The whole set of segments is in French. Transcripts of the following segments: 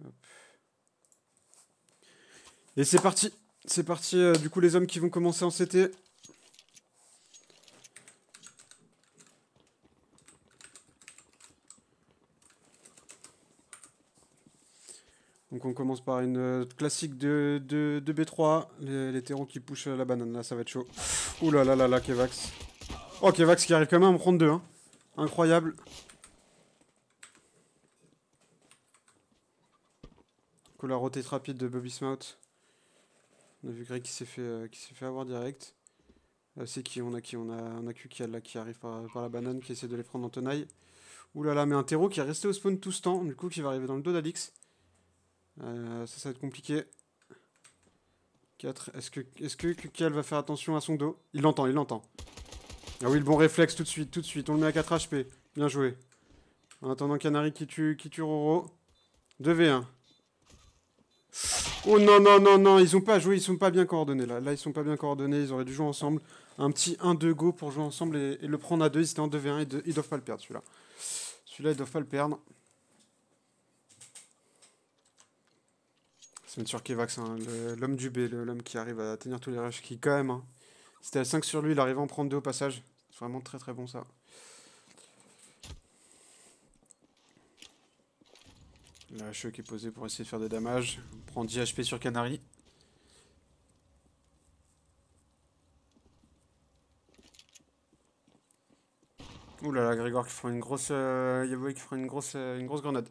Hop. Et c'est parti. C'est parti, du coup, les hommes qui vont commencer en CT. Donc on commence par une classique de B3. Les terreaux qui pushent la banane, là, ça va être chaud. Ouh là là là là, Kevax. Oh, Kevax qui arrive quand même à me prendre 2, hein. Incroyable. Du coup, la rotate rapide de Bobby Smout. On a vu Greg qui s'est fait avoir direct. C'est qui on a QKL là qui arrive par la banane, qui essaie de les prendre en tenaille. Ouh là là, mais un terreau qui est resté au spawn tout ce temps, du coup qui va arriver dans le dos d'Alix. Ça va être compliqué. 4. Est-ce que QKL va faire attention à son dos? Il l'entend, il l'entend. Ah oui, le bon réflexe tout de suite, tout de suite. On le met à 4 HP. Bien joué. En attendant Canary qui tue Roro. 2v1. Oh non, non, non, non, ils ont pas joué, ils sont pas bien coordonnés là. Là, ils sont pas bien coordonnés, ils auraient dû jouer ensemble. Un petit 1-2 go pour jouer ensemble et le prendre à 2. Ils étaient en 2v1, ils doivent pas le perdre celui-là. Celui-là, ils doivent pas le perdre. C'est bien sûr Kevax, hein, l'homme du B, l'homme qui arrive à tenir tous les rushs, qui quand même, hein, c'était à 5 sur lui, il arrive à en prendre 2 au passage. C'est vraiment très très bon ça. La HE qui est posée pour essayer de faire des damages. On prend 10 HP sur Canary. Ouh là là, Grégoire qui fera une grosse. Yavoy qui fera une grosse grenade.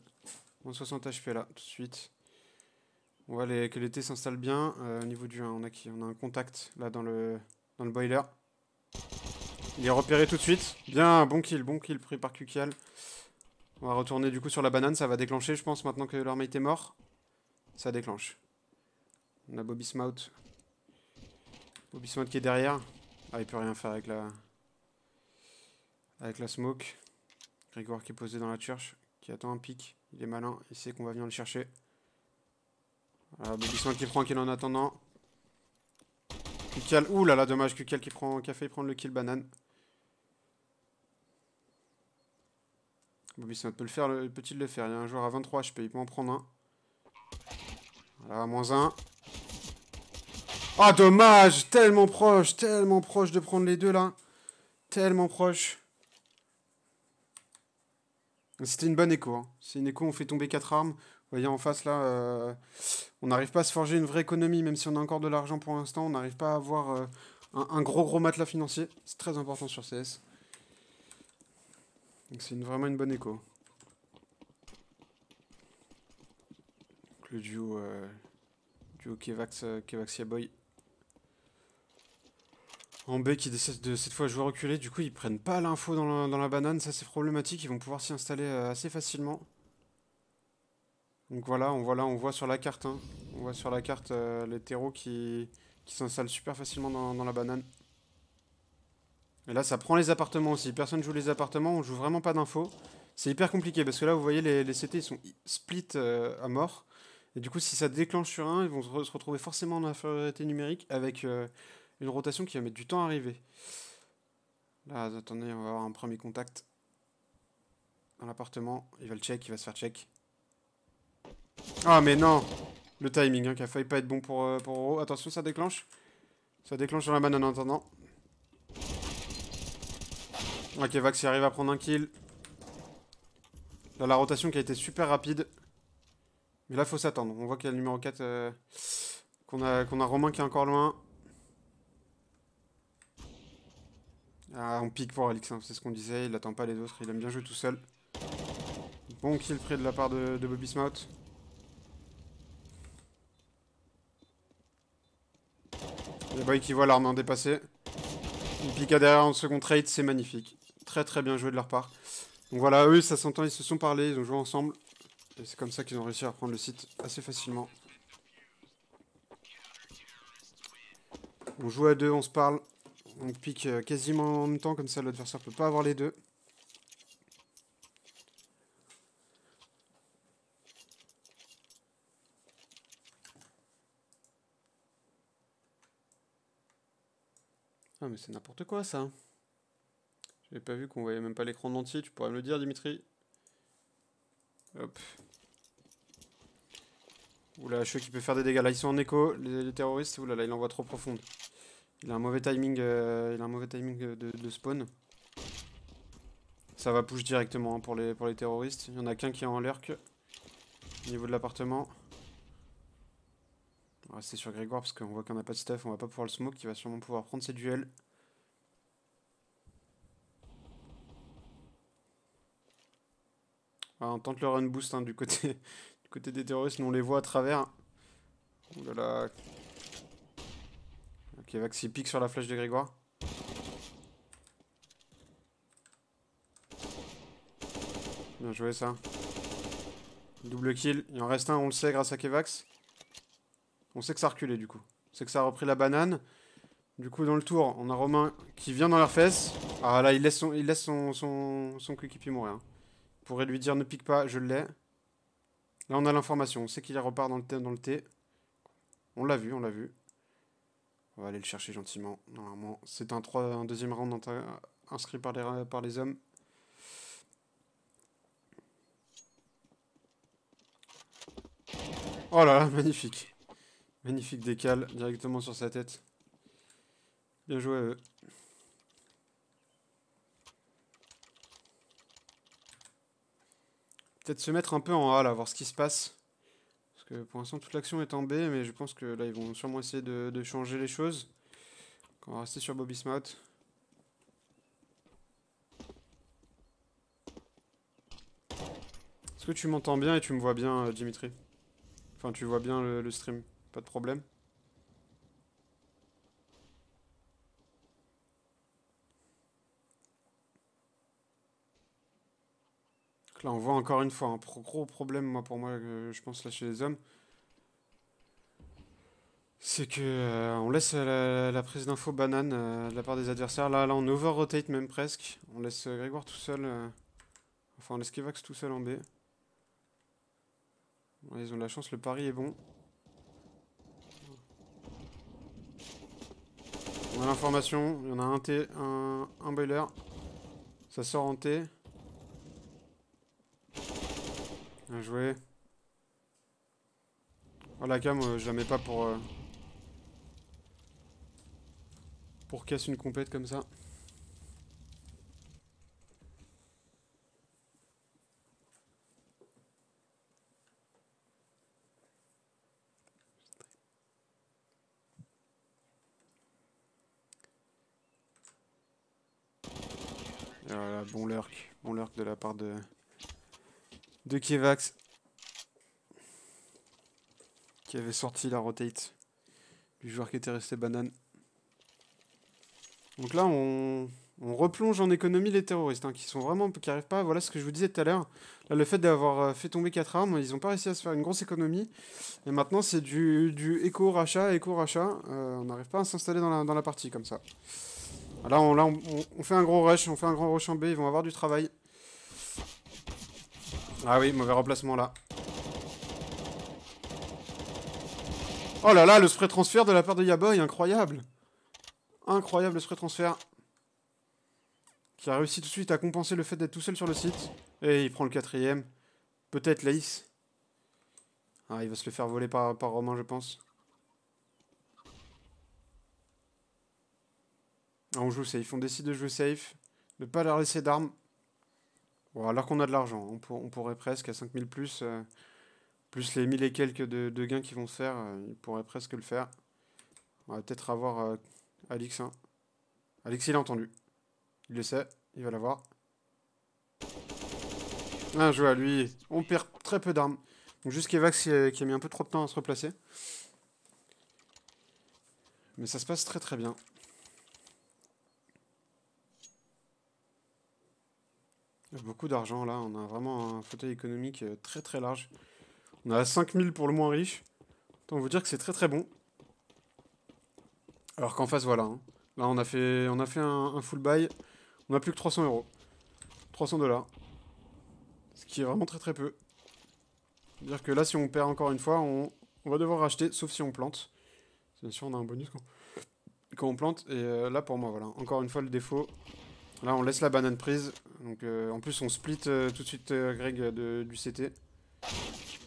Moins 60 HP là, tout de suite. On voit que l'été s'installe bien. Au niveau du 1, on a un contact là dans le boiler. Il est repéré tout de suite. Bien, bon kill pris par Kukial. On va retourner du coup sur la banane, ça va déclencher je pense maintenant que leur mate est mort. Ça déclenche. On a Bobby Smout. Bobby Smout qui est derrière. Ah, il peut rien faire avec la smoke. Grégoire qui est posé dans la church, qui attend un pic. Il est malin, il sait qu'on va venir le chercher. Voilà, Bobby Smout qui prend un kill en attendant. Kukial, ouh là là, dommage, Kukial qui a failli prendre le kill banane. Bobby Smout peut-il le faire? Il y a un joueur à 23 HP, il peut en prendre un. Voilà, moins 1. Ah, dommage! Tellement proche de prendre les deux là. Tellement proche. C'était une bonne écho, hein. C'est une écho, on fait tomber 4 armes. Vous voyez en face là, on n'arrive pas à se forger une vraie économie, même si on a encore de l'argent pour l'instant. On n'arrive pas à avoir un gros matelas financier. C'est très important sur CS. Donc c'est vraiment une bonne écho. Donc, le duo Kevax Yaboy. En B qui décide de cette fois jouer reculé. Du coup, ils prennent pas l'info dans la banane. Ça, c'est problématique. Ils vont pouvoir s'y installer assez facilement. Donc voilà, on voit sur la carte. Hein. On voit sur la carte les terreaux qui s'installent super facilement dans la banane. Et là, ça prend les appartements aussi. Personne joue les appartements. On joue vraiment pas d'infos. C'est hyper compliqué parce que là, vous voyez, les CT ils sont split à mort. Et du coup, si ça déclenche sur un, ils vont se retrouver forcément en infériorité numérique avec une rotation qui va mettre du temps à arriver. Là, attendez, on va avoir un premier contact dans l'appartement. Il va le check, il va se faire check. Ah, mais non! Le timing, hein, qui a failli pas être bon pour Oro. Attention, ça déclenche. Ça déclenche dans la banane en attendant. Ok, Vax y arrive à prendre un kill. Là, la rotation qui a été super rapide. Mais là, faut s'attendre. On voit qu'il y a le numéro 4, qu'on a Romain qui est encore loin. Ah, on pique pour Alix, hein, c'est ce qu'on disait. Il attend pas les autres, il aime bien jouer tout seul. Bon kill près de la part de Bobby Smout. Les boys qui voient l'arme en dépassé. Il pique à derrière en second trade, c'est magnifique. Très très bien joué de leur part. Donc voilà, eux, ça s'entend, ils se sont parlé, ils ont joué ensemble. Et c'est comme ça qu'ils ont réussi à reprendre le site assez facilement. On joue à deux, on se parle. On pique quasiment en même temps, comme ça l'adversaire peut pas avoir les deux. Ah mais c'est n'importe quoi ça. J'avais pas vu qu'on voyait même pas l'écran entier, tu pourrais me le dire Dimitri. Hop. Oula, HE qui peut faire des dégâts. Là, ils sont en écho, les terroristes. Oula, là, il envoie trop profonde. Il a un mauvais timing, de spawn. Ça va push directement hein, pour les terroristes. Il y en a qu'un qui est en lurk. Au niveau de l'appartement. On va rester sur Grégoire parce qu'on voit qu'on n'a pas de stuff. On va pas pouvoir le smoke. Il va sûrement pouvoir prendre ses duels. Ah, on tente le run boost hein, du côté, du côté des terroristes. Nous on les voit à travers. Ouh là là. Ok, Vax il pique sur la flèche de Grégoire. Bien joué ça. Double kill. Il en reste un, on le sait grâce à Kevax. On sait que ça a reculé du coup. On sait que ça a repris la banane. Du coup dans le tour, on a Romain qui vient dans leurs fesses. Ah là il laisse son coéquipier mourir. Hein. Il pourrait lui dire ne pique pas, je l'ai. Là on a l'information, on sait qu'il repart dans le T. On l'a vu, on l'a vu. On va aller le chercher gentiment. Normalement, c'est un deuxième round inscrit par les hommes. Oh là là, magnifique. Magnifique décale directement sur sa tête. Bien joué à eux. Peut-être se mettre un peu en A là, voir ce qui se passe. Parce que pour l'instant toute l'action est en B, mais je pense que là ils vont sûrement essayer de changer les choses. On va rester sur Bobby Smout. Est-ce que tu m'entends bien et tu me vois bien, Dimitri? Enfin, tu vois bien le stream, pas de problème. Donc là, on voit encore une fois un gros problème, moi, pour moi, je pense, là, chez les hommes. C'est que on laisse la prise d'info banane de la part des adversaires. Là, on over-rotate même presque. On laisse Grégoire tout seul. Enfin, on laisse Kevax tout seul en B. Ouais, ils ont de la chance, le pari est bon. On a l'information, il y en a un T, un boiler. Ça sort en T. Bien joué. Oh, la cam, je la mets pas pour casser une compète comme ça. Et voilà, bon lurk de la part de Kevax. Qui avait sorti la rotate du joueur qui était resté banane. Donc là, on replonge en économie les terroristes, hein, qui arrivent pas, voilà ce que je vous disais tout à l'heure. Là, le fait d'avoir fait tomber 4 armes, ils n'ont pas réussi à se faire une grosse économie. Et maintenant, c'est du éco-rachat. On n'arrive pas à s'installer dans la partie comme ça. Là, on fait un gros rush, en B, ils vont avoir du travail. Ah oui, mauvais remplacement là. Oh là là, le spray transfert de la part de Yaboy, incroyable. Incroyable le spray transfert. Qui a réussi tout de suite à compenser le fait d'être tout seul sur le site. Et il prend le quatrième. Peut-être l'Ace. Ah, il va se le faire voler par Romain, je pense. Ah, on joue safe. On décide de jouer safe. Ne pas leur laisser d'armes. Bon, alors qu'on a de l'argent. On pourrait presque, à 5000 plus. Plus les 1000 et quelques de gains qui vont se faire. Il pourrait presque le faire. On va peut-être avoir Alix. Hein. Alix, il a entendu. Il le sait. Il va l'avoir. Un jeu à lui. On perd très peu d'armes. Donc juste Kevax qui a mis un peu trop de temps à se replacer. Mais ça se passe très très bien. Il y a beaucoup d'argent là. On a vraiment un fauteuil économique très très large. On a 5000 pour le moins riche. Autant vous dire que c'est très très bon. Alors qu'en face, voilà. Hein. Là, on a fait un full buy. On a plus que 300 euros. 300 $. Ce qui est vraiment très très peu. C'est-à-dire que là, si on perd encore une fois, on va devoir racheter, sauf si on plante. Bien sûr, on a un bonus quand on plante. Et là, pour moi, voilà. Encore une fois, le défaut. Là, on laisse la banane prise. Donc, en plus, on split tout de suite Greg du CT.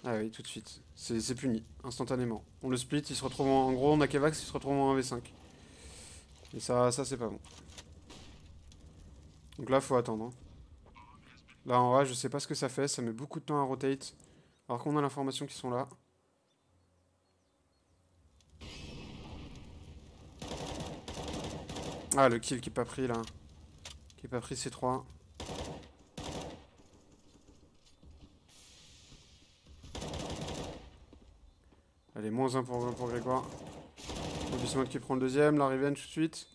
Ah oui, tout de suite. C'est puni, instantanément. On le split, il se retrouve en gros, on a Kevax, il se retrouve en 1v5. Et ça c'est pas bon. Donc là, faut attendre. Hein. Là, en vrai, je sais pas ce que ça met beaucoup de temps à rotate. Alors qu'on a l'information qu'ils sont là. Ah, le kill qui est pas pris là. Qui est pas pris, c'est 3. Allez, -1 pour Grégoire. Le Bismuth qui prend le deuxième, la Revenge tout de suite.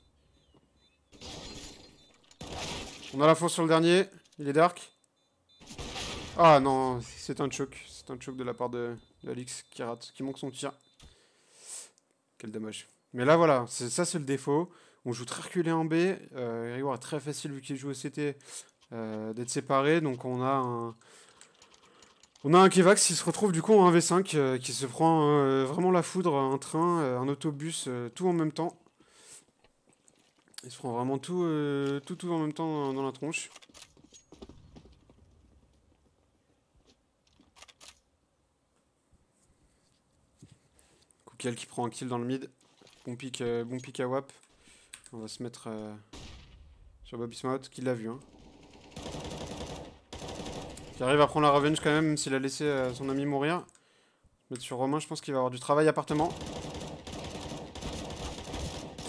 On a la fausse sur le dernier, il est dark. Ah non, c'est un choke. C'est un choke de la part de Alix qui rate, qui manque son tir. Quel dommage. Mais là voilà, ça c'est le défaut. On joue très reculé en B. Grégoire est très facile vu qu'il joue au CT d'être séparé. Donc on a un Kevax qui se retrouve du coup en 1v5 qui se prend vraiment la foudre, un train, un autobus, tout en même temps. Il se prend vraiment tout en même temps dans la tronche. Koukiel qui prend un kill dans le mid. Bon pick à WAP. On va se mettre sur Bobby Smout qui l'a vu. Hein. Qui arrive à prendre la revenge quand même s'il a laissé son ami mourir. Mettre sur Romain, je pense qu'il va avoir du travail appartement.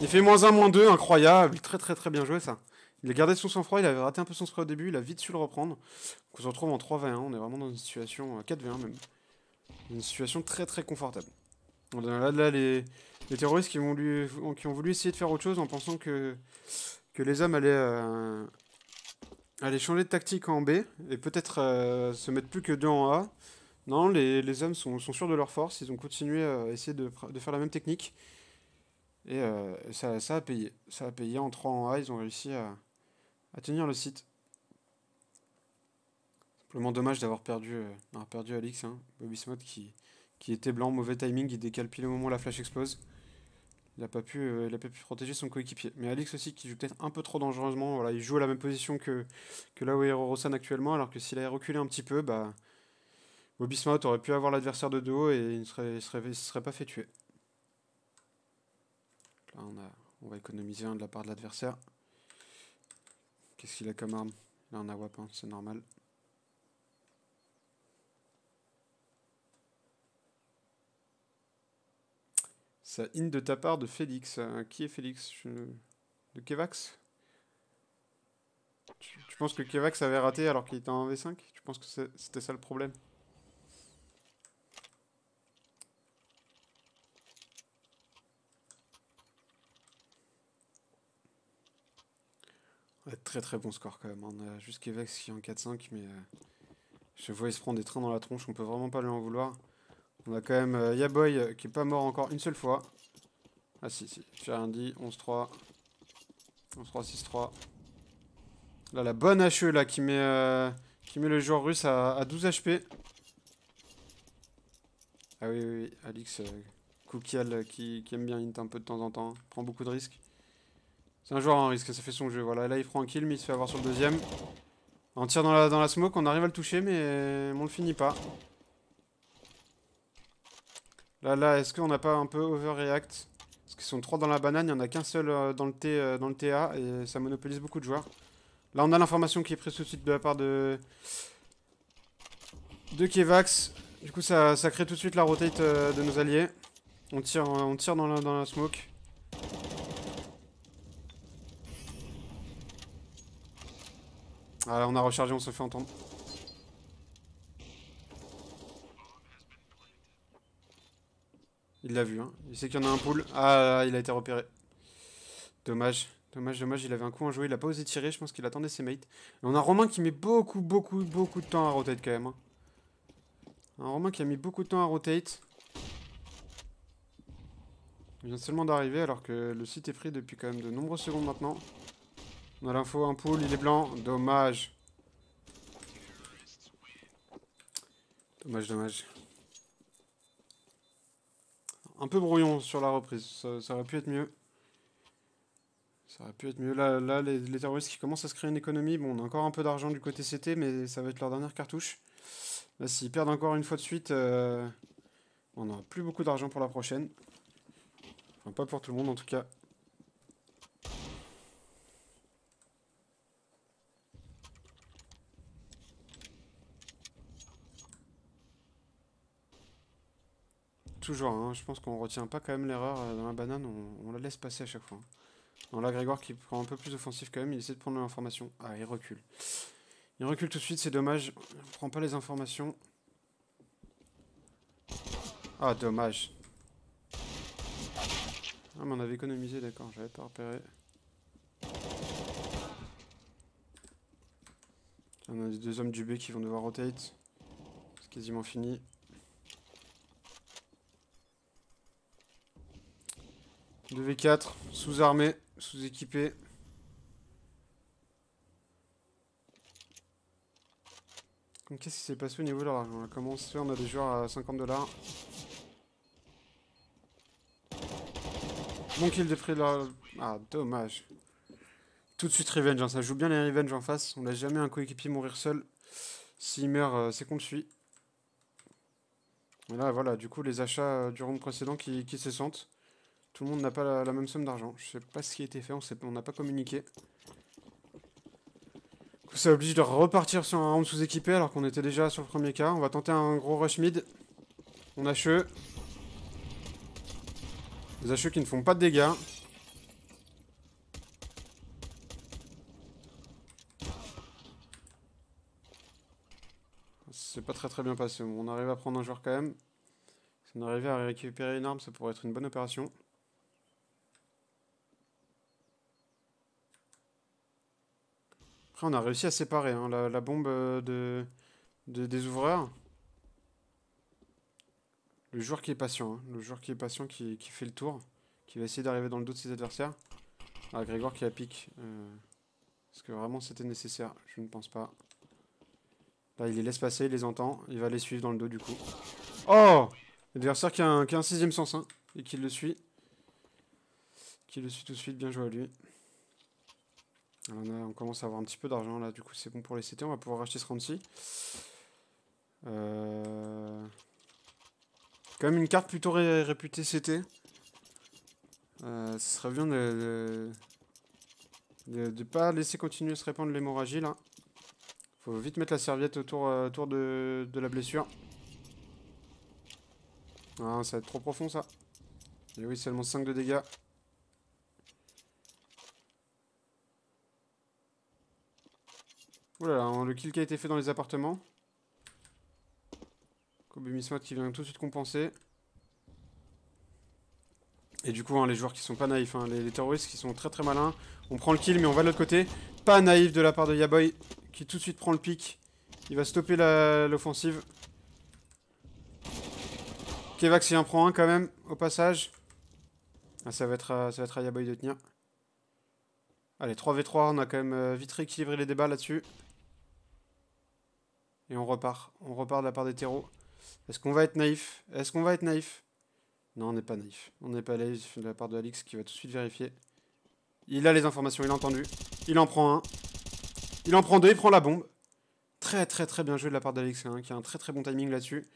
Il fait -1, -2, incroyable. Très très très bien joué ça. Il a gardé son sang-froid, il avait raté un peu son spray au début, il a vite su le reprendre. Donc on se retrouve en 3v1, on est vraiment dans une situation 4v1 même. Une situation très très confortable. Là les terroristes qui ont voulu essayer de faire autre chose en pensant que les hommes allaient changer de tactique en B et peut-être se mettre plus que 2 en A. Non, les hommes sont sûrs de leur force, ils ont continué à essayer de faire la même technique. Et ça a payé. Ça a payé en 3 en A, ils ont réussi à tenir le site. Simplement dommage d'avoir perdu Alix. Hein. Bobby Smot qui était blanc, mauvais timing, il décale pile au moment où la flash explose. Il n'a pas pu protéger son coéquipier. Mais Alix aussi qui joue peut-être un peu trop dangereusement. Voilà, il joue à la même position que là où est Rorosan actuellement, alors que s'il avait reculé un petit peu, bah, Bobby Smot aurait pu avoir l'adversaire de dos et il ne serait pas fait tuer. Là, on va économiser un de la part de l'adversaire. Qu'est-ce qu'il a comme arme? Il a un AWP, hein, c'est normal. Ça in de ta part de Félix. Qui est Félix? De Kevax? Tu penses que Kevax avait raté alors qu'il était en V5? Tu penses que c'était ça le problème? Ouais, très très bon score quand même. On a juste Kevax qui est en 4-5, mais je vois il se prend des trains dans la tronche, on peut vraiment pas lui en vouloir. On a quand même Yaboy qui est pas mort encore une seule fois. Ah si, j'ai rien dit, 11-3. 11-3, 6-3. Là, la bonne HE là, qui met le joueur russe à 12 HP. Ah oui, Alix Koukial qui aime bien int un peu de temps en temps. Prend beaucoup de risques. C'est un joueur en risque, ça fait son jeu. Voilà, là il prend un kill, mais il se fait avoir sur le deuxième. On tire dans la smoke, on arrive à le toucher, mais on le finit pas. Là, est-ce qu'on n'a pas un peu overreact? Parce qu'ils sont 3 dans la banane, il n'y en a qu'un seul dans le TA, et ça monopolise beaucoup de joueurs. Là, on a l'information qui est prise tout de suite de la part de Kevax. Du coup, ça crée tout de suite la rotate de nos alliés. On tire dans la smoke. Ah, on a rechargé, on se fait entendre. Il l'a vu, hein. Il sait qu'il y en a un pool. Ah, il a été repéré. Dommage. Dommage, il avait un coup à jouer, il a pas osé tirer, je pense qu'il attendait ses mates. Et on a Romain qui met beaucoup de temps à rotate quand même. Hein. Un Romain qui a mis beaucoup de temps à rotate. Il vient seulement d'arriver alors que le site est pris depuis quand même de nombreuses secondes maintenant. On a l'info, un pool, il est blanc. Dommage. Dommage. Un peu brouillon sur la reprise, ça aurait pu être mieux. Ça aurait pu être mieux. Là les terroristes qui commencent à se créer une économie. Bon, on a encore un peu d'argent du côté CT, mais ça va être leur dernière cartouche. Là, s'ils perdent encore une fois de suite, on n'aura plus beaucoup d'argent pour la prochaine. Enfin, pas pour tout le monde en tout cas. Toujours, hein, je pense qu'on retient pas quand même l'erreur dans la banane, on la laisse passer à chaque fois. Dans là, Grégoire qui prend un peu plus offensif quand même, il essaie de prendre l'information. Ah, il recule. Il recule tout de suite, c'est dommage. On prend pas les informations. Ah, dommage. Ah, mais on avait économisé, d'accord, j'avais pas repéré. On a les deux hommes du B qui vont devoir rotate. C'est quasiment fini. Deux V4, sous-armé, sous-équipé. Qu'est-ce qui s'est passé au niveau de l'argent? Comment on se fait? On a des joueurs à 50$. Bon kill de prix de la... Ah, dommage. Tout de suite revenge, hein. Ça joue bien les revenge en face. On laisse jamais un coéquipier mourir seul. S'il meurt, c'est qu'on le suit. Et là, voilà, du coup, les achats du round précédent qui se sentent. Tout le monde n'a pas la même somme d'argent. Je sais pas ce qui a été fait, on n'a pas communiqué. Du coup, ça oblige de repartir sur un round sous-équipé alors qu'on était déjà sur le premier cas. On va tenter un gros rush mid. On a HE. Des HE qui ne font pas de dégâts. C'est pas très bien passé. On arrive à prendre un joueur quand même. Si on arrivait à récupérer une arme, ça pourrait être une bonne opération. Après, on a réussi à séparer hein, la bombe des ouvreurs. Le joueur qui est patient, hein, le joueur qui est patient qui fait le tour, qui va essayer d'arriver dans le dos de ses adversaires. Ah, Grégoire qui a pique. Est-ce que vraiment c'était nécessaire? Je ne pense pas. Là, il les laisse passer, il les entend. Il va les suivre dans le dos du coup. Oh! L'adversaire qui a un sixième sens, hein, et qui le suit. Qui le suit tout de suite, bien joué à lui. Alors on commence à avoir un petit peu d'argent là, du coup c'est bon pour les CT, on va pouvoir acheter ce round-ci. Quand même une carte plutôt réputée CT. Ce serait bien de pas laisser continuer à se répandre l'hémorragie là. Faut vite mettre la serviette autour de la blessure. Ah, ça va être trop profond ça. Et oui, seulement 5 de dégâts. Oulala, hein, le kill qui a été fait dans les appartements. Kobe Mismot qui vient tout de suite compenser. Et du coup, hein, les joueurs qui sont pas naïfs, hein, les terroristes qui sont très malins. On prend le kill, mais on va de l'autre côté. Pas naïf de la part de Yaboy, qui tout de suite prend le pic. Il va stopper l'offensive. Kevax il en prend un quand même, au passage. Ah, ça va être à Yaboy de tenir. Allez, 3v3, on a quand même vite rééquilibré les débats là-dessus. Et on repart. On repart de la part des terreaux. Est-ce qu'on va être naïf? Non, on n'est pas naïf. On n'est pas naïf de la part de Alix qui va tout de suite vérifier. Il a les informations, il a entendu. Il en prend un. Il en prend deux, il prend la bombe. Très bien joué de la part d'Alix, hein, qui a un très bon timing là-dessus.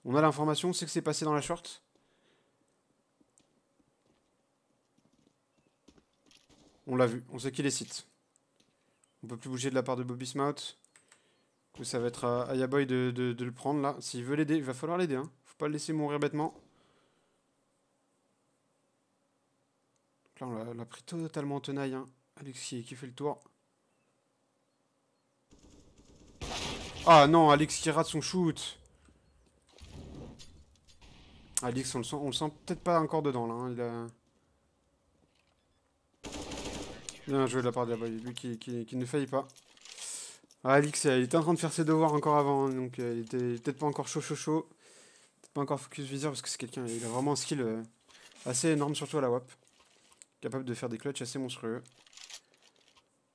On a l'information, on sait que c'est passé dans la short. On l'a vu, on sait qu'il est site. On peut plus bouger de la part de Bobby Smout. Ça va être à Yaboy de le prendre là. S'il veut l'aider, il va falloir l'aider. Hein. Faut pas le laisser mourir bêtement. Là, on l'a pris totalement en tenaille. Hein. Alix qui fait le tour. Ah non, Alix qui rate son shoot. Alix, on le sent peut-être pas encore dedans là. Hein. Il a... Bien joué de la part de Yaboy, lui qui ne faillit pas. Ah, Alix, il était en train de faire ses devoirs encore avant, hein, donc il était peut-être pas encore chaud. Peut-être pas encore focus viseur parce que c'est quelqu'un, il a vraiment un skill assez énorme, surtout à la WAP. Capable de faire des clutches assez monstrueux.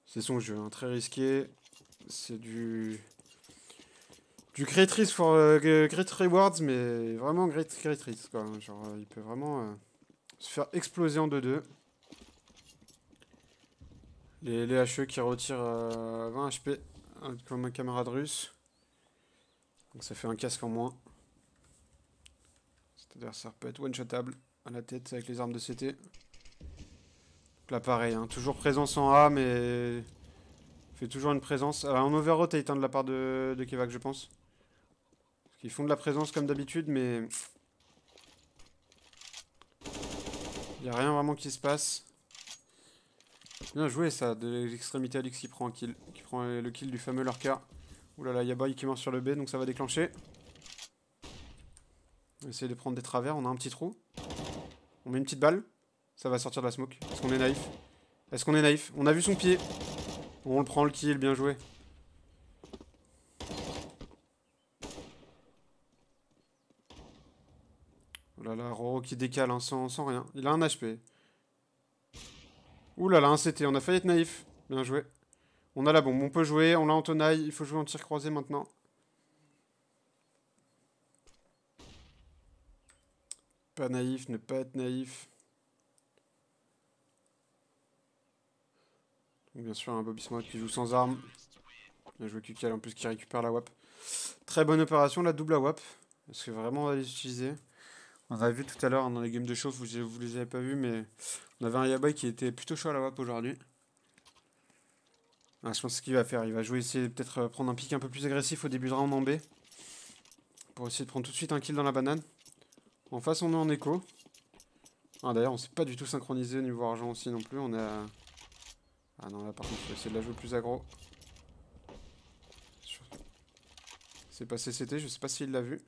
C'est son jeu, hein, très risqué. C'est du great risk for great rewards, mais vraiment great risk, quoi. Genre, il peut vraiment se faire exploser en 2-2. Les HE qui retirent 20 HP comme un camarade russe. Donc ça fait un casque en moins. Cet adversaire peut être one-shotable à la tête avec les armes de CT. Donc là pareil, hein, toujours présence en A, mais fait toujours une présence. Un over-rotate de la part de Kevac, je pense. Parce qu'ils font de la présence comme d'habitude, mais il n'y a rien vraiment qui se passe. Bien joué ça, de l'extrémité Alix qui prend un kill. Qui prend le kill du fameux Lurker. Oulala, Yaboy qui marche sur le B, donc ça va déclencher. On va essayer de prendre des travers, on a un petit trou. On met une petite balle. Ça va sortir de la smoke. Est-ce qu'on est naïf? Est-ce qu'on est naïf? On a vu son pied. On le prend le kill, bien joué. Oh là là, Roro qui décale hein, sans rien. Il a un HP. Ouh là là, un CT, on a failli être naïf. Bien joué. On a la bombe, on peut jouer, on l'a en tenaille. Il faut jouer en tir croisé maintenant. Pas naïf, ne pas être naïf. Donc, bien sûr, un Bobby Smoke qui joue sans armes. Bien joué QKL en plus qui récupère la WAP. Très bonne opération, la double WAP. Est-ce que vraiment on va les utiliser? On a vu tout à l'heure dans les games de chauffe, vous les avez pas vus, mais on avait un Yaboy qui était plutôt chaud à la WAP aujourd'hui. Ah, je pense ce qu'il va faire. Il va jouer, essayer peut-être prendre un pic un peu plus agressif au début de round en B. Pour essayer de prendre tout de suite un kill dans la banane. En face, on est en écho. Ah, d'ailleurs, on s'est pas du tout synchronisé au niveau argent aussi non plus. On est à... Ah non, là par contre, il faut essayer de la jouer plus aggro. C'est passé CT, je sais pas s'il l'a vu.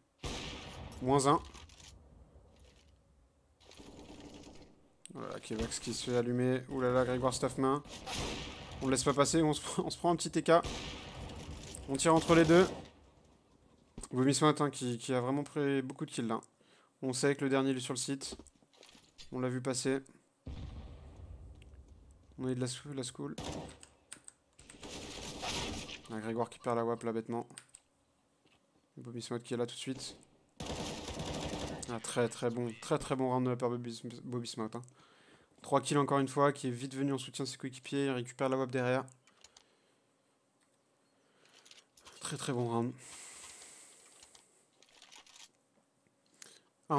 -1. Voilà, Kevax qui se fait allumer. Oulala, Grégoire Staffmain. On ne laisse pas passer, on se prend un petit TK. On tire entre les deux. Vomismot hein, qui a vraiment pris beaucoup de kills là. On sait que le dernier il est sur le site. On l'a vu passer. On a eu de la school. Ah, Grégoire qui perd la WAP là bêtement. Vomismot qui est là tout de suite. Ah, très bon round de la part de Bobby Smout. Hein. 3 kills encore une fois, qui est vite venu en soutien de ses coéquipiers, il récupère la WAP derrière. Très bon round. Ah,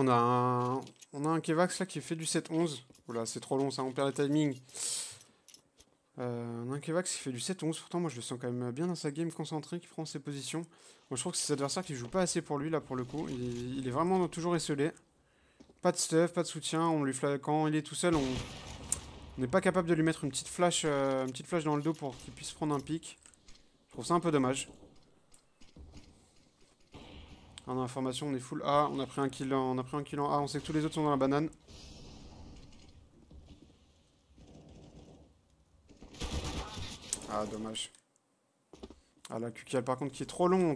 on a un Kevax là qui fait du 7-11. Oula, c'est trop long ça, on perd le timing. On a un Kevax qui fait du 7-11, pourtant moi je le sens quand même bien dans sa game concentré, qui prend ses positions. Moi je trouve que c'est cet adversaire qui joue pas assez pour lui là pour le coup. Il est vraiment toujours esselé. Pas de stuff, pas de soutien, quand il est tout seul, on n'est pas capable de lui mettre une petite flash dans le dos pour qu'il puisse prendre un pic. Je trouve ça un peu dommage. En information, on est full A, on a pris un kill en A, on sait que tous les autres sont dans la banane. Ah, dommage. Ah, la QKL par contre qui est trop long.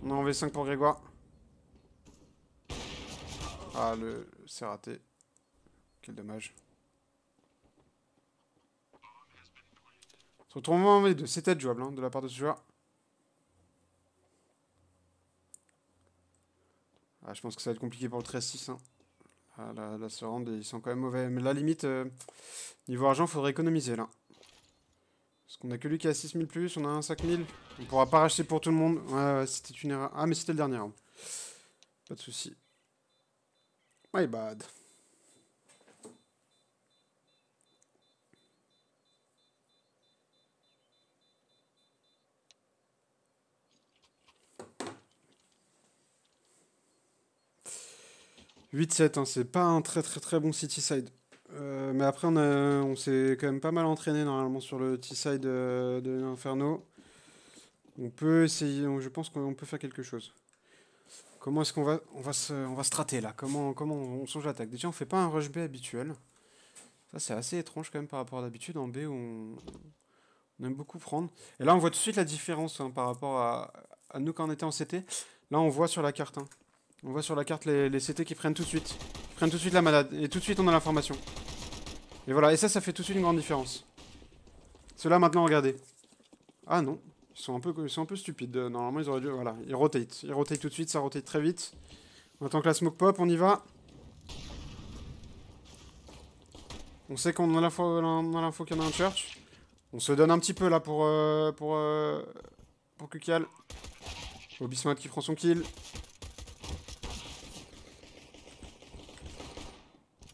On a en V5 pour Grégoire. Ah, c'est raté. Quel dommage. Se retrouve en V2, c'était jouable hein, de la part de ce joueur. Ah, je pense que ça va être compliqué pour le 13-6. Hein. Ah, là, ce round, ils sont quand même mauvais. Mais la limite, niveau argent, faudrait économiser là. Parce qu'on a que lui qui a 6000 plus, on a un 5000. On pourra pas racheter pour tout le monde. Ouais, c'était une erreur. Ah, mais c'était le dernier round. Pas de soucis. My bad. « 8-7, hein, c'est pas un très bon city side. Mais après, on s'est quand même pas mal entraîné normalement sur le T-side de Inferno. On peut essayer, je pense qu'on peut faire quelque chose. Comment est-ce qu'on va se strater là? Comment on songe l'attaque? Déjà, on fait pas un rush B habituel. Ça, c'est assez étrange quand même par rapport à d'habitude en B où on aime beaucoup prendre. Et là, on voit tout de suite la différence hein, par rapport à nous quand on était en CT. Là, on voit sur la carte. Hein. On voit sur la carte les CT qui prennent tout de suite. Ils prennent tout de suite la malade. Et tout de suite, on a l'information. Et voilà, et ça fait tout de suite une grande différence. Ceux-là, maintenant, regardez. Ah non, ils sont un peu stupides. Normalement, ils auraient dû... Voilà, ils rotate. Ils rotate tout de suite, ça rotate très vite. On attend que la smoke pop, on y va. On sait qu'on a l'info qu'il y en a un church. On se donne un petit peu là pour pour Kukial. Bismuth qui prend son kill.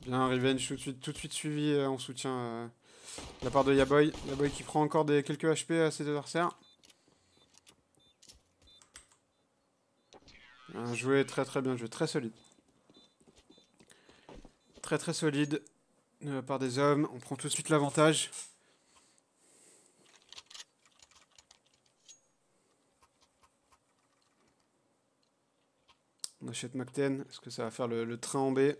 Bien, Revenge tout de suite suivi en soutien de la part de Yaboy. Yaboy qui prend encore quelques HP à ses adversaires. Bien joué, très bien joué, très solide. Très solide de la part des hommes. On prend tout de suite l'avantage. On achète Macten. Est-ce que ça va faire le train en B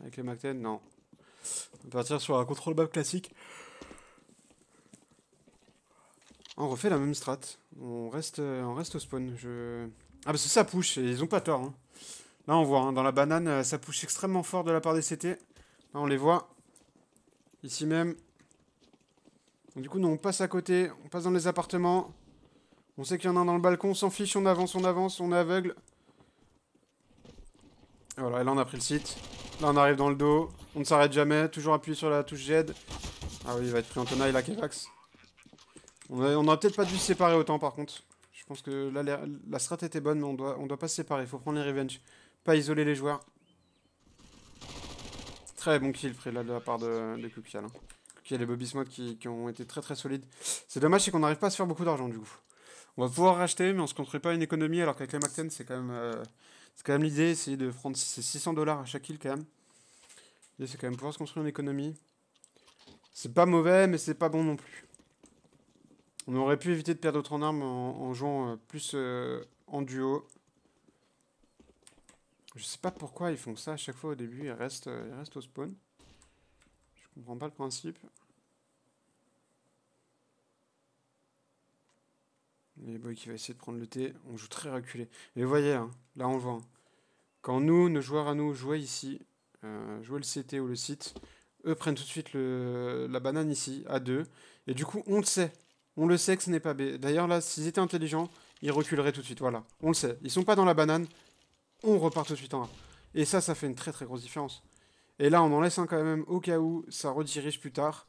avec les Macten? Non. On va partir sur un contrôle map classique. On refait la même strat. On reste au spawn. Ah parce que ça push, et ils ont pas tort. Hein. Là on voit, hein, dans la banane, ça push extrêmement fort de la part des CT. Là on les voit. Ici même. Donc, du coup nous on passe à côté, on passe dans les appartements. On sait qu'il y en a un dans le balcon, on s'en fiche, on avance, on est aveugle. Et voilà, et là on a pris le site. Là on arrive dans le dos, on ne s'arrête jamais, toujours appuyé sur la touche Z. Ah oui, il va être pris en tenaille là, Kevax. On aurait peut-être pas dû se séparer autant par contre. Je pense que là la strat était bonne, mais on doit pas se séparer, il faut prendre les revenge. Pas isoler les joueurs. Très bon kill pris là de la part de Kukial. Hein. Kukial et Bobismuth qui ont été très solides. C'est dommage, c'est qu'on n'arrive pas à se faire beaucoup d'argent du coup. On va pouvoir racheter, mais on se construit pas une économie, alors qu'avec les Macten, c'est quand même l'idée, essayer de prendre ces 600 $ à chaque kill quand même. L'idée, c'est quand même pouvoir se construire une économie. C'est pas mauvais, mais c'est pas bon non plus. On aurait pu éviter de perdre autre en armes en jouant plus en duo. Je sais pas pourquoi ils font ça à chaque fois au début, ils restent au spawn. Je comprends pas le principe. Les boys qui va essayer de prendre le T, on joue très reculé. Et vous voyez, hein, là on le voit. Hein. Quand nos joueurs à nous jouaient ici, jouaient le CT ou le site, eux prennent tout de suite la banane ici, à 2. Et du coup, on le sait. On le sait que ce n'est pas B. D'ailleurs, là, s'ils étaient intelligents, ils reculeraient tout de suite. Voilà, on le sait. Ils sont pas dans la banane, on repart tout de suite en A. Et ça fait une très grosse différence. Et là, on en laisse un quand même au cas où ça redirige plus tard.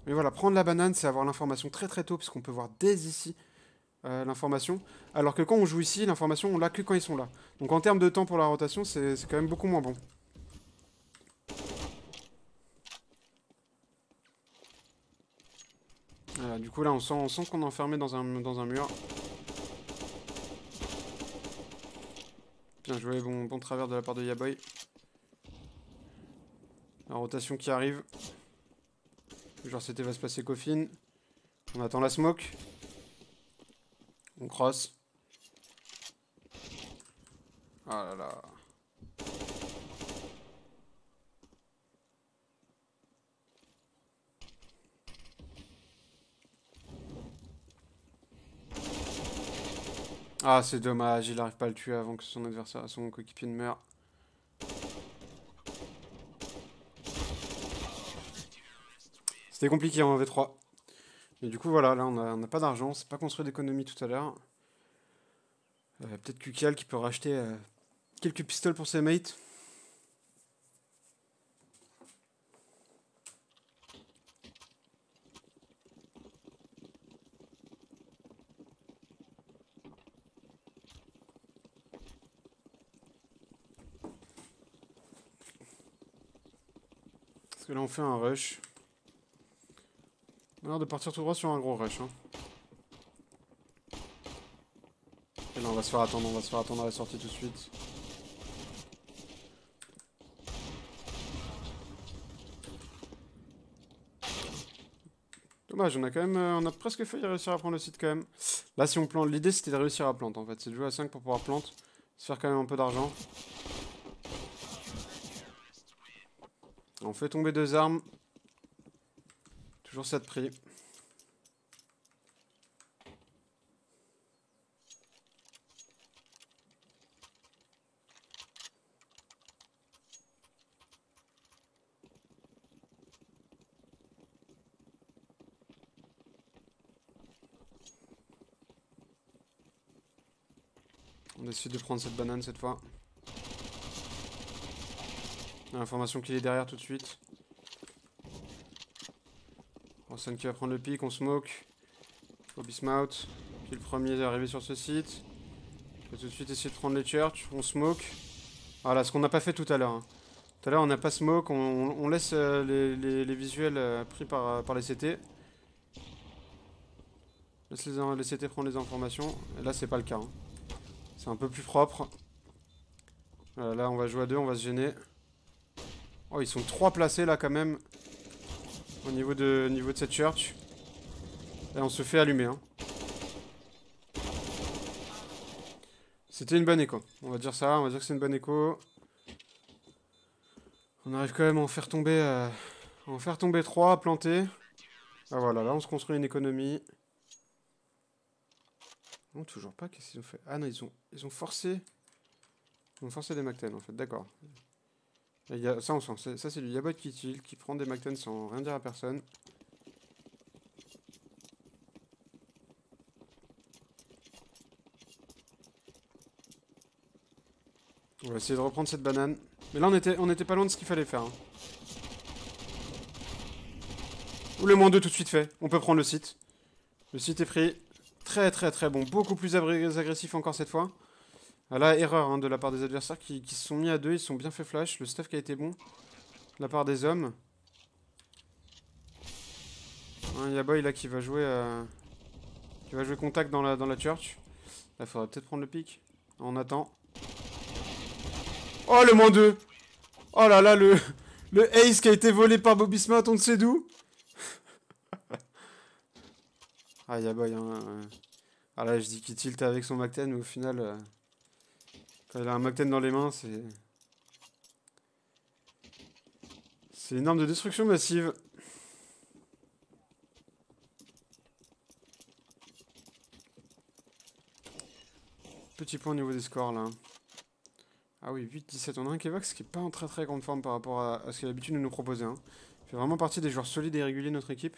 Mais voilà, prendre la banane, c'est avoir l'information très tôt, parce qu'on peut voir dès ici l'information. Alors que quand on joue ici, l'information, on l'a que quand ils sont là. Donc en termes de temps pour la rotation, c'est quand même beaucoup moins bon. Voilà, du coup là, on sent qu'on est enfermé dans un mur. Bien joué, bon travers de la part de Yaboy. La rotation qui arrive. Genre CT va se passer coffin. On attend la smoke. On cross. Ah là là. Ah c'est dommage, il arrive pas à le tuer avant que son adversaire, son coéquipier ne meure. C'était compliqué en V3. Et du coup voilà, là on n'a pas d'argent, c'est pas construit d'économie tout à l'heure. Peut-être Kukial qui peut racheter quelques pistoles pour ses mates. Parce que là on fait un rush. On a l'air de partir tout droit sur un gros rush. Hein. Et là on va se faire attendre à la sortie tout de suite. Dommage, on a presque failli réussir à prendre le site quand même. Là si on plante, l'idée c'était de réussir à plante en fait. C'est de jouer à 5 pour pouvoir plante. Se faire quand même un peu d'argent. On fait tomber 2 armes. Toujours 7 prix. On décide de prendre cette banane cette fois. L'information qu'il est derrière tout de suite. Rosen qui va prendre le pic, on smoke. Bobismuth. Qui est le premier à arriver sur ce site. On va tout de suite essayer de prendre les church. On smoke. Voilà, ce qu'on n'a pas fait tout à l'heure. Hein. Tout à l'heure, on n'a pas smoke. On laisse les visuels pris par les CT. Laisse les CT prendre les informations. Et là, c'est pas le cas. Hein. C'est un peu plus propre. Voilà, là, on va jouer à 2, on va se gêner. Oh, ils sont 3 placés là quand même. Au niveau de cette church. Et on se fait allumer. Hein. C'était une bonne écho. On va dire ça, on va dire que c'est une bonne écho. On arrive quand même à en faire tomber, 3, à planter. Ah voilà, là on se construit une économie. Non, toujours pas, qu'est-ce qu'ils ont fait? Ah non, ils ont forcé. Ils ont forcé des McTen en fait, d'accord. Ça on sent, ça c'est du Yabot qui prend des McTen sans rien dire à personne. On va essayer de reprendre cette banane. Mais là on était pas loin de ce qu'il fallait faire. Hein. Ou le -2 tout de suite fait, on peut prendre le site. Le site est pris. Très très très bon, beaucoup plus agressif encore cette fois. Ah là, erreur hein, de la part des adversaires qui se sont mis à 2, ils se sont bien fait flash. Le stuff qui a été bon de la part des hommes. Un Yaboy là qui va jouer contact dans la church. Là, il faudrait peut-être prendre le pic. On attend. Oh, le -2. Oh là là, le ace qui a été volé par Bobby Smart, on ne sait d'où. Ah, Yaboy, hein. Ah là, je dis qu'il tilt avec son McTen, mais au final... Quand il a un McTen dans les mains, c'est... C'est une arme de destruction massive. Petit point au niveau des scores, là. Ah oui, 8-17. On a un Kevox qui est pas en très très grande forme par rapport à ce qu'il a l'habitude de nous proposer. Hein. Il fait vraiment partie des joueurs solides et réguliers de notre équipe.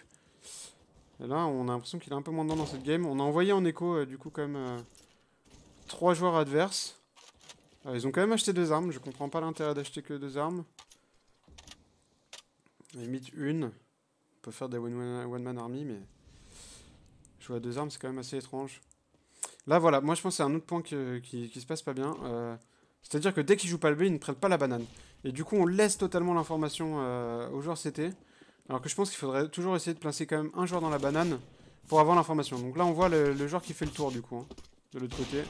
Et là, on a l'impression qu'il est un peu moins dedans dans cette game. On a envoyé en écho, du coup, quand même... 3 joueurs adverses. Ils ont quand même acheté 2 armes. Je comprends pas l'intérêt d'acheter que 2 armes. Limite une. On peut faire des one-man army, mais... Jouer à 2 armes, c'est quand même assez étrange. Là, voilà. Moi, je pense que c'est un autre point qui se passe pas bien. C'est-à-dire que dès qu'ils jouent pas le B, ils ne prennent pas la banane. Et du coup, on laisse totalement l'information aux joueurs CT. Alors que je pense qu'il faudrait toujours essayer de placer quand même un joueur dans la banane pour avoir l'information. Donc là, on voit le joueur qui fait le tour, du coup, hein, de l'autre côté.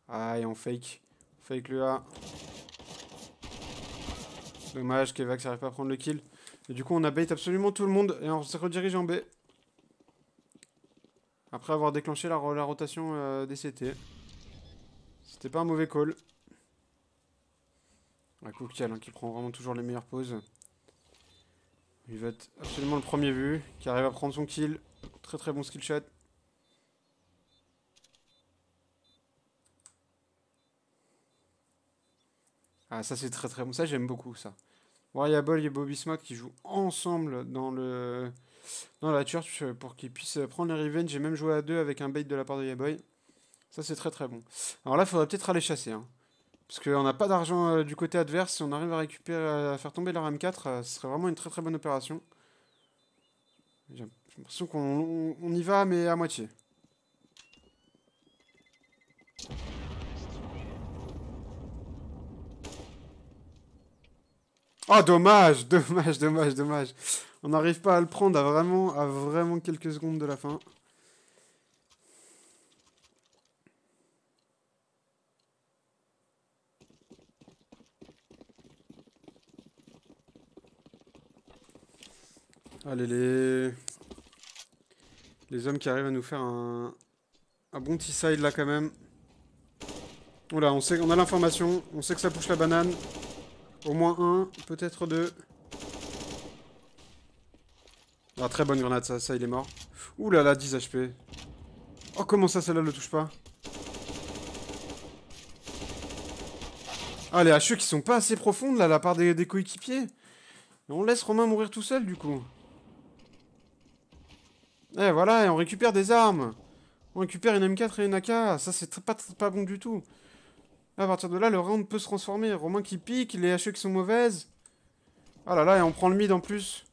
Ah, et on fake. On fake le A. Dommage qu'Evax n'arrive pas à prendre le kill. Et du coup, on a bait absolument tout le monde et on se redirige en B. Après avoir déclenché la rotation des CT. C'était pas un mauvais call. Un Cooktial hein, qui prend vraiment toujours les meilleures pauses. Il va être absolument le premier vu, qui arrive à prendre son kill. Très très bon skill shot. Ah ça c'est très très bon, ça j'aime beaucoup ça. Variable et Bobby Smoke qui jouent ensemble dans la church pour qu'ils puissent prendre les revenge. J'ai même joué à 2 avec un bait de la part de Yaboy. Ça c'est très très bon. Alors là il faudrait peut-être aller chasser. Hein. Parce qu'on n'a pas d'argent du côté adverse. Si on arrive à récupérer, à faire tomber leur M4, ce serait vraiment une très très bonne opération. J'ai l'impression qu'on y va, mais à moitié. Oh, dommage, dommage, dommage, dommage. On n'arrive pas à le prendre à vraiment quelques secondes de la fin. Allez, les hommes qui arrivent à nous faire un bon petit side là quand même. Oula, on a l'information, on sait que ça pousse la banane. Au moins un, peut-être 2. Ah, très bonne grenade, ça il est mort. Ouh là là, 10 HP. Oh, comment ça, celle-là le touche pas? Ah, les HE qui sont pas assez profondes là, la part des coéquipiers. Et on laisse Romain mourir tout seul du coup. Eh voilà, et on récupère des armes. On récupère une M4 et une AK. Ça, c'est pas bon du tout. Là, à partir de là, le round peut se transformer. Romain qui pique, les HE qui sont mauvaises. Ah là là, et on prend le mid en plus.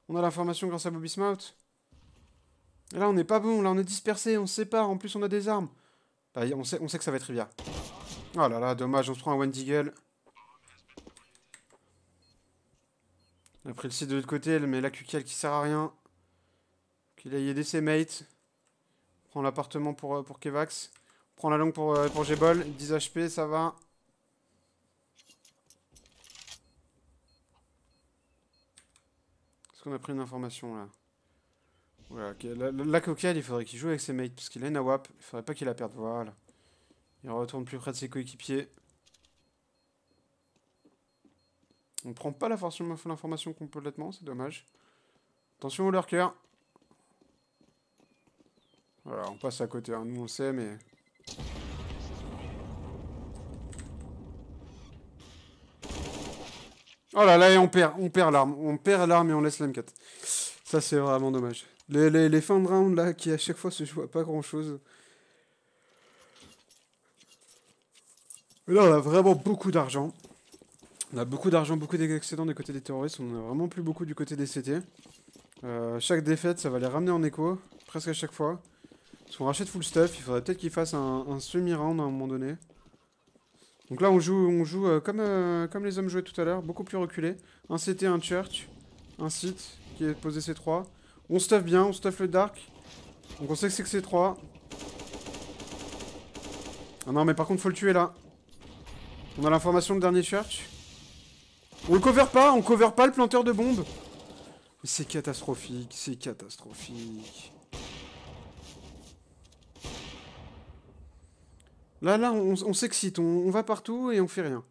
On a l'information grâce à Bobby Smout. Et là, on n'est pas bon. Là, on est dispersé. On se sépare. En plus, on a des armes. Là, on sait que ça va être Rivia. Oh là là, dommage. On se prend un One Deagle. On a pris le site de l'autre côté, mais la QKL qui sert à rien. Qu'il aille aider ses mates. On prend l'appartement pour Kevax. On prend la longue pour G-Ball. 10 HP, ça va. Est-ce qu'on a pris une information là? Voilà, okay. La QKL, il faudrait qu'il joue avec ses mates. Parce qu'il a une AWAP. Il faudrait pas qu'il la perde. Voilà. Il retourne plus près de ses coéquipiers. On prend pas l'information complètement, c'est dommage. Attention au lurker. Voilà, on passe à côté, hein. Nous on sait, mais... Oh là là, et on perd l'arme. On perd l'arme et on laisse l'M4. Ça c'est vraiment dommage. Les fins de round là, qui à chaque fois se jouent à pas grand chose. Mais là on a vraiment beaucoup d'argent. On a beaucoup d'argent, beaucoup d'excédents du côté des terroristes. On en a vraiment plus beaucoup du côté des CT. Chaque défaite, ça va les ramener en écho. Presque à chaque fois. Parce qu'on rachète full stuff. Il faudrait peut-être qu'ils fassent un semi-round à un moment donné. Donc là, on joue comme les hommes jouaient tout à l'heure. Beaucoup plus reculé. Un CT, un church. Un site qui est posé C3. On stuff bien, on stuff le dark. Donc on sait que c'est C3. Ah non, mais par contre, faut le tuer là. On a l'information de dernier church. On cover pas le planteur de bombe. Mais c'est catastrophique, c'est catastrophique. Là, on s'excite, on va partout et on fait rien.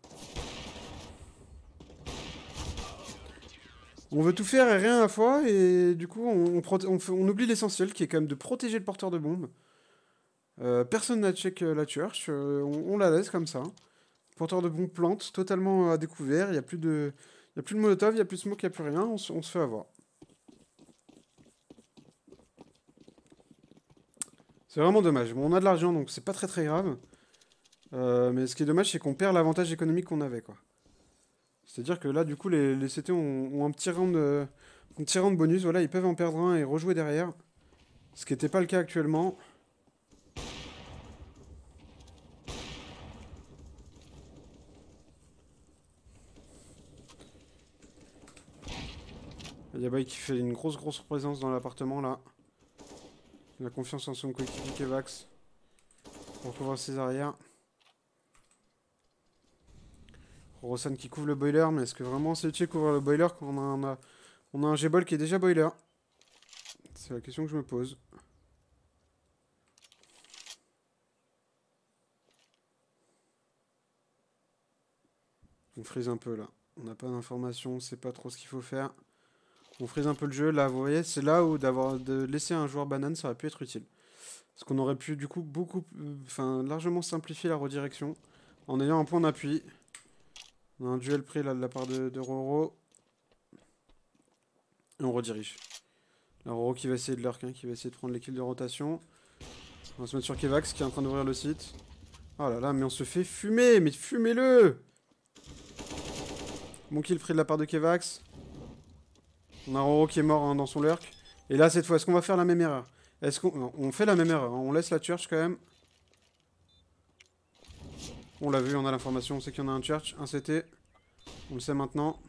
On veut tout faire et rien à la fois, et du coup, on oublie l'essentiel, qui est quand même de protéger le porteur de bombe. Personne n'a check la church, on la laisse comme ça. Le porteur de bombe plante, totalement à découvert, il n'y a plus de molotov, il n'y a plus de smoke, il n'y a plus rien, on se fait avoir. C'est vraiment dommage. Bon, on a de l'argent, donc c'est pas très très grave. Mais ce qui est dommage, c'est qu'on perd l'avantage économique qu'on avait, quoi. C'est-à-dire que là, du coup, les CT ont un petit round bonus. Voilà, ils peuvent en perdre un et rejouer derrière. Ce qui n'était pas le cas actuellement. Il y a Bay qui fait une grosse présence dans l'appartement, là. Il a confiance en son coéquipier Kevax. Pour couvrir ses arrières. Rosan qui couvre le boiler, mais est-ce que vraiment c'est utile de couvrir le boiler quand on a un G-Ball qui est déjà boiler? C'est la question que je me pose. On freeze un peu là. On n'a pas d'informations, on sait pas trop ce qu'il faut faire. On freeze un peu le jeu. Là, vous voyez, c'est là où de laisser un joueur banane, ça aurait pu être utile. Parce qu'on aurait pu du coup largement simplifier la redirection en ayant un point d'appui. On a un duel pris là de la part de Roro. Et on redirige. Là, Roro qui va essayer de lurk, hein, qui va essayer de prendre les kills de rotation. On va se mettre sur Kevax qui est en train d'ouvrir le site. Oh là là, mais on se fait fumer, mais fumez-le! Bon kill pris de la part de Kevax. On a Roro qui est mort, hein, dans son lurk. Et là, cette fois, est-ce qu'on va faire la même erreur? Est-ce qu'on fait la même erreur, hein? On laisse la church quand même. On l'a vu, on a l'information, on sait qu'il y en a un church, un CT. On le sait maintenant.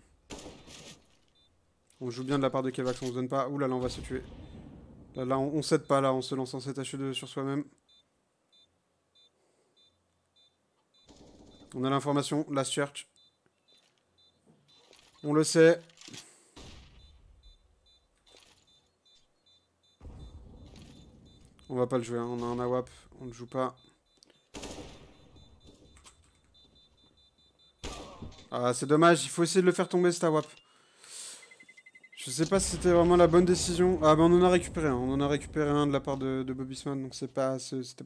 On joue bien de la part de Kevax, on se donne pas. Ouh là là, on va se tuer. Là on cède pas, là, on se lance en ZH2 sur soi-même. On a l'information, last church. On le sait. On va pas le jouer, hein. On a un AWAP, on ne joue pas. Ah, c'est dommage, il faut essayer de le faire tomber cet AWAP. Je sais pas si c'était vraiment la bonne décision. Ah, ben on en a récupéré un. On en a récupéré un de la part de Bobbysman, donc c'était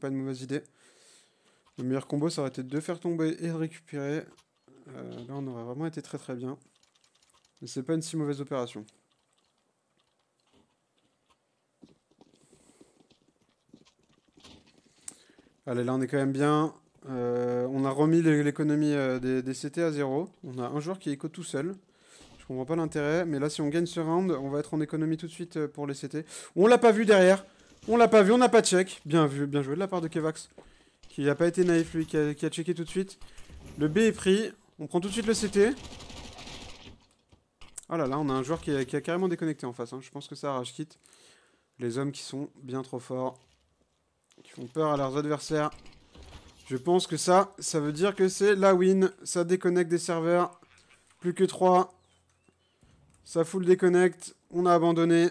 pas une mauvaise idée. Le meilleur combo, ça aurait été de faire tomber et de récupérer. Là, on aurait vraiment été très très bien. Mais c'est pas une si mauvaise opération. Allez, là, on est quand même bien. On a remis l'économie des CT à 0. On a un joueur qui est éco tout seul. Je comprends pas l'intérêt. Mais là, si on gagne ce round, on va être en économie tout de suite pour les CT. On l'a pas vu derrière. On l'a pas vu, on n'a pas check. Bien vu, bien joué de la part de Kevax. Qui a pas été naïf, lui, qui a checké tout de suite. Le B est pris. On prend tout de suite le CT. Oh là là, on a un joueur qui a carrément déconnecté en face. Hein. Je pense que ça arrache quitte. Les hommes qui sont bien trop forts. Qui font peur à leurs adversaires. Je pense que ça veut dire que c'est la win. Ça déconnecte des serveurs. Plus que 3. Ça full déconnecte. On a abandonné.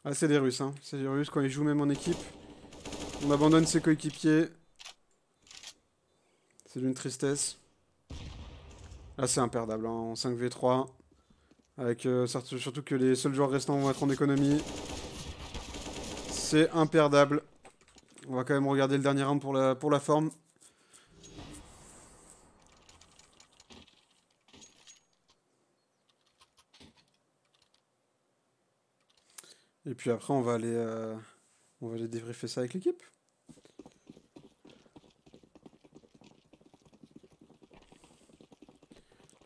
Ah, c'est des Russes. Hein. C'est des Russes quand ils jouent même en équipe. On abandonne ses coéquipiers. C'est d'une tristesse. Là, c'est imperdable. Hein. En 5v3. Avec surtout que les seuls joueurs restants vont être en économie. C'est imperdable. On va quand même regarder le dernier round pour la forme. Et puis après, on va aller débriefer ça avec l'équipe.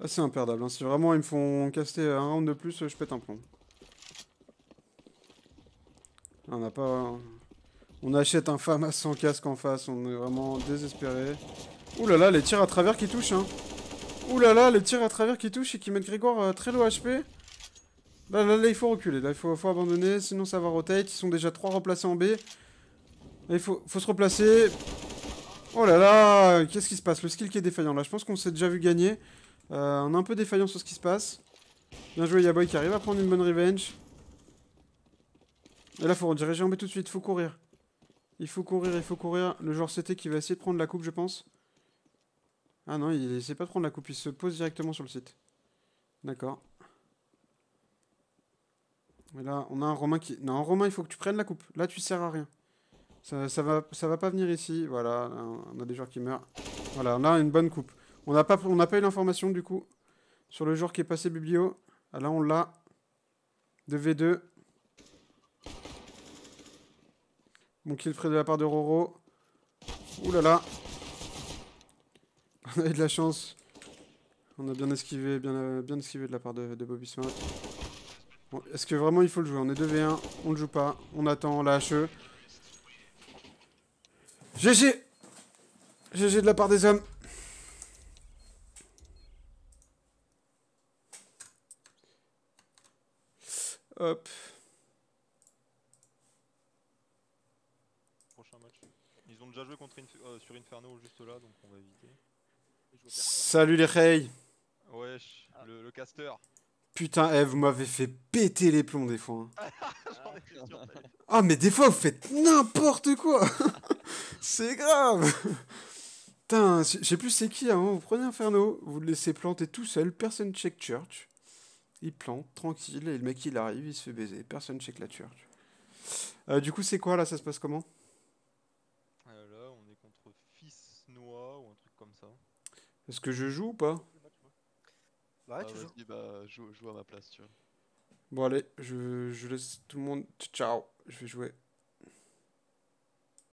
Ah, c'est imperdable. Hein. Si vraiment ils me font caster un round de plus, je pète un plomb. On n'a pas... On achète un FAMAS sans casque en face, on est vraiment désespéré. Ouh là là, les tirs à travers qui touchent, hein. Ouh là là, les tirs à travers qui touchent et qui mettent Grégoire très low HP. Là, il faut reculer, là, il faut abandonner, sinon ça va rotate. Ils sont déjà 3 replacés en B. Là, il faut se replacer. Oh là là, qu'est-ce qui se passe? Le skill qui est défaillant, là, je pense qu'on s'est déjà vu gagner. On est un peu défaillant sur ce qui se passe. Bien joué, Yaboy qui arrive à prendre une bonne revenge. Et là, faut rediriger en B tout de suite, faut courir. Il faut courir, il faut courir. Le joueur CT qui va essayer de prendre la coupe, je pense. Ah non, il essaie pas de prendre la coupe, il se pose directement sur le site. D'accord. Et là, on a un Romain qui... Non, Romain, il faut que tu prennes la coupe. Là, tu sers à rien. Ça va pas venir ici. Voilà, là, on a des joueurs qui meurent. Voilà, on a une bonne coupe. On n'a pas eu l'information, du coup, sur le joueur qui est passé biblio. Ah, là, on l'a. 2v2. Bon kill près de la part de Roro. Ouh là là. On a eu de la chance. On a bien esquivé, bien esquivé de la part de Bobby Smart. Bon, est-ce que vraiment il faut le jouer? On est 2v1, on le joue pas, on attend la HE. GG! GG de la part des hommes. Hop. Prochain match. Ils ont déjà joué contre sur Inferno juste là, donc on va éviter. Salut les Rey. Wesh, le caster. Putain, vous m'avez fait péter les plombs des fois. Hein. J'en étais sûr. Ah, mais des fois vous faites n'importe quoi. C'est grave. Putain, je sais plus c'est qui, hein. Vous prenez Inferno, vous le laissez planter tout seul, personne check church. Il plante, tranquille, et le mec il arrive, il se fait baiser, personne check la church. Du coup, c'est quoi là? Ça se passe comment? Là, on est contre Fils Noah ou un truc comme ça. Est-ce que je joue ou pas? Ouais, tu joues. Vas-y, bah joue à ma place, tu vois. Bon, allez, je laisse tout le monde. Ciao, je vais jouer.